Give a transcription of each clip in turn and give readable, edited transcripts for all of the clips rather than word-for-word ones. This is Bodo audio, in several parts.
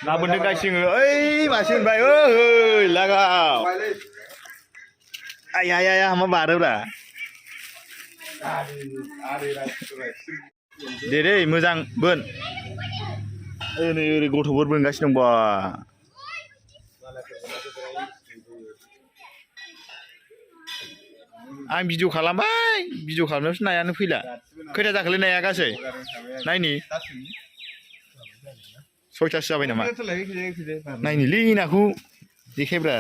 ना बोनदों गासिनो ओइ मासे मोनबाय ओइ लागाव आया आया आया मा बारोब्रा दे दे मोजां बोन नै ओरै गथ'फोर बोनगासिनो दं बा आं भिडिअ खालामबाय भिडिअ खालामनायावसो नायानो फैला खैथा जाखोलै नाया गासै नायनि 6थासो जाबाय नामा नायनिलै नाखौ देखायब्रा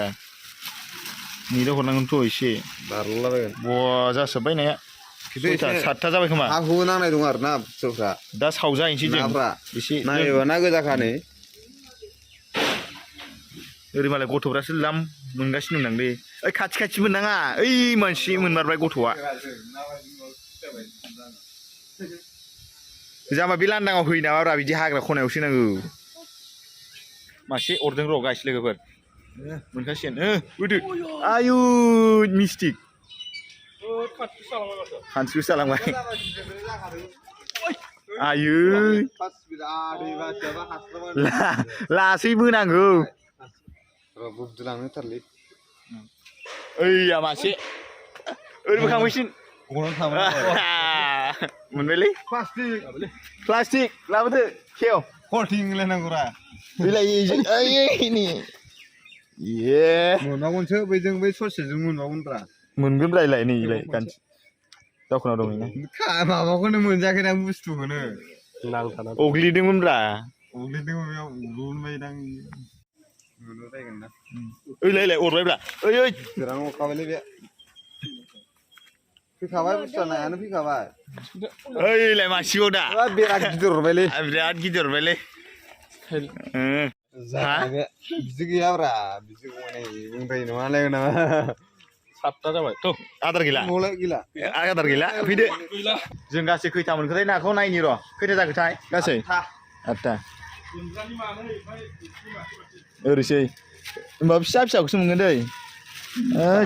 नेटआव हरनांगोनथ' एसे बारलाबायगोन बा जासाबबाय नाया 7था जाबाय खोमा हा हु नांनाय दं आरो ना बुस्थुफ्रा दा सावजाहैनोसै जों एसे नायोबा ना गोजाखा नै ओरै मालाय गथ'फ्रासो लाम मोनगासिनो दंदांलै ओइ खाथि खाथि मोननाङा ओइ मानसि मोनमारबाय गथ'आ जामा बे लांदाङाव होयो नामाब्रा बिदि हाग्रा खनायावसो नांगौ मासे अरदों र' गाइस लोगोफोर मोनखासिगोन होदो आयु मिस्टिक खानस्रिसो जालांबाय आयु लासै बोनांगौ बुद्रुलांनोथारलै ओइया मासे ओरै बोखांफैसिन मोनबायलै प्लास्टिक लाबोदो खेव कटिं लायनांगौरा बेलाय ओइ ये मोनबावगोनसो बैजों बै ससेजों मोनबावगोनब्रा मोनगोन रायलाय नैलाय गानसि दावखोना दं ना माबाखौनो मोनजायाखै दां बुस्थुखौनो अग्लिदोंमोनब्रा बेयाव उरुनबायदां नुलायगोन ना ओइलाय अरबायब्रा ओइ ओइ सोरां अरखाबायलै बे फैखाबाय बुस्थुआ नायानो फैखाबाय ओइलाय मासेबाव दा बिराद गिदिर हरबायलै बिराद गिदिर हरबायलै बिदि गैयाब्रा बिदि बुंद्रायो नङालाय नामा 7था जाबाय थ' आदार गैला गैला आदार गैला फैदो जों गासै खैथा मोनखोथाय नाखौ नायनि र' खैथा जाखोथाय गासै 8था ओरैसै होमबा फिसा फिसाखौसो मोनगोन दै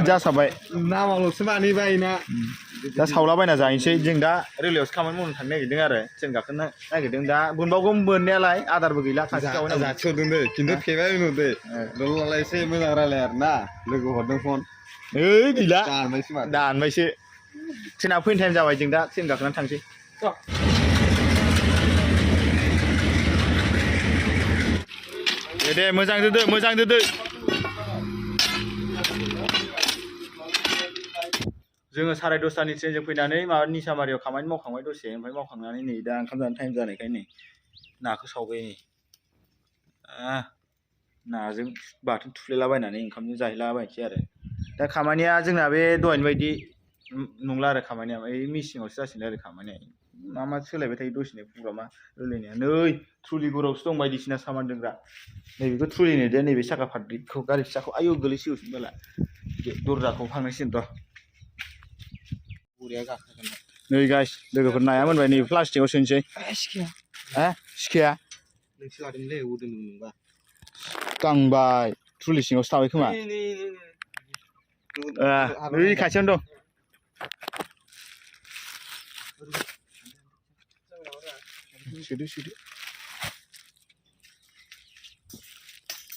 जासाबबाय नामाल'सो मानैबाय ना दा सावलाबायना जाहैनोसै जों दा रेलवेयावसो खामानि मावनो थांनो नागिरदों आरो ट्रेन गाखोनो नागिरदों दा बोनबावगोन बोननायालाय आदारबो गैला जाथिहरदों दै खिन्थु फेबाय उनाव दै दलालाय एसे मोजां रायलाय आरो ना लोगो हरदों फन ओइ गैला दानबायसो ट्रेना फैनो टाइम जाबाय जों दा ट्रेन गाखोनानै थांसै दे मोजां दोदो जोङो 10:30नि ट्रेनजों फैनानै माबा निसामारियाव खामानि मावखांबाय दसे ओमफ्राय मावखांनानै नै दा ओंखाम जानो टाइम जानायखाय नै नाखौ सावबाय नै नाजों बाथोन थुफ्लेलाबायनानै ओंखामजों जाहैलाबायनोसै आरो दा खामानिया जोंना बे दहायनि बायदि नंला आरो खामानिया ओइ मेसेङावसो जासिगोन आरो खामानिया मा सोलायबाय थायो दसेनो प्रग्रामा रायलायनाया नै ट्रलिगुरावसो दं बायदिसिना सामान दोनग्रा नैबेखौ ट्रलिनो दे नैबे साखा फारब्रैखौ गारि फिसाखौ आयौ गोलैसिगौसो बाला दरजाखौ फांनांसिगोन र' नै गाइस लोगोफोर नाया मोनबाय नै प्लास्टिकआव सोनोसै सिखाया गांबाय ट्रलि सिङावसो थाबाय खोमा नै खाथियावनो दं सोदो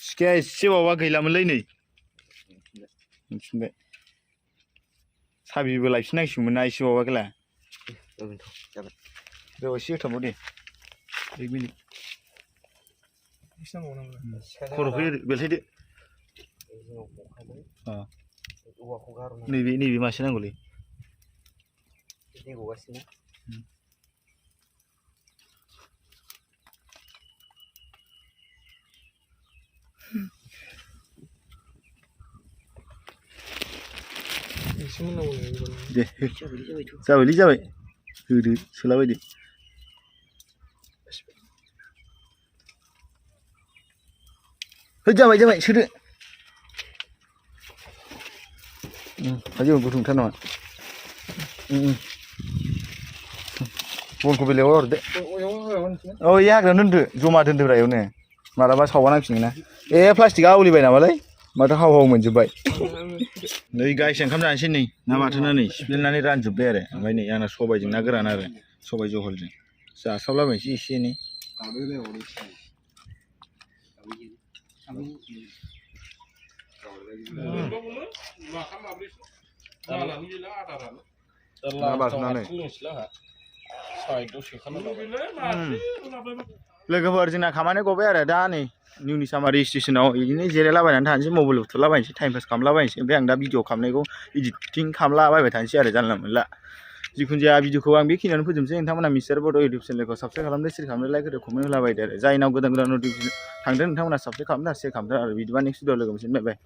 सिखाया एसेबावबा गैलामोनलै नै मोनफिनबाय साबिबो लायफिननांसिगौमोन ना एसेबावबा गैला बेयाव एसे होथाबबाव दे 1 मिनिट खर'खौ बेलथायदो नैबे मासे नांगौलै दे जाबाय होदो सोलाबायदो जाबाय सोदो आयौ गुदुंथार नामा बनखौ बेलायाव हरदो औ ए हाग्रायावनो दोनदो जमा दोनदोब्रा एयावनो मालाबा सावबा नांफिनगोन ना प्लास्टिकआ आवलिबाय नामालै माथो हाव मोनजोब्बाय नै गाइस ओंखाम जानोसै नै ना बाथोना नै सिफ्लेनानै रानजोब्बाय आरो ओमफ्राय नै आंना सबायजों ना गोरान आरो सबाय जहलजों जासावलाबायनोसै एसे एनै लोगोफोर जोंना खामानि गबाय आरो दा नै निउनि सामारि स्टेसनाव बिदिनो जिरायलाबायनानै थानोसै मबाइल बुथुलाबायनोसै टाइम पास खालामलाबायनोसै ओमफ्राय आं दा भिडिअ खालामनायखौ इडिटिं खालामलाबायबाय थानोसै आरो जानला मोनला जिखुनु जाया भिडिअखौ आं बेखिनियावनो फोजोबनोसै नोंथांमोना मिस्टार बड' इउटुब चेनेलखौ साबस्क्राइब खालामदो शेयार खालामदो लाइक होदो कमेन्ट होलाबायदो आरो जायनाव गोदान गोदान नटिफिकेसन थांदों नोंथांमोना साबस्क्राइब खालामदो शेयार खालामदो आरो बिदिबा नेक्स्ट भिडिअ लोगो मोनसिगोन बाय बाय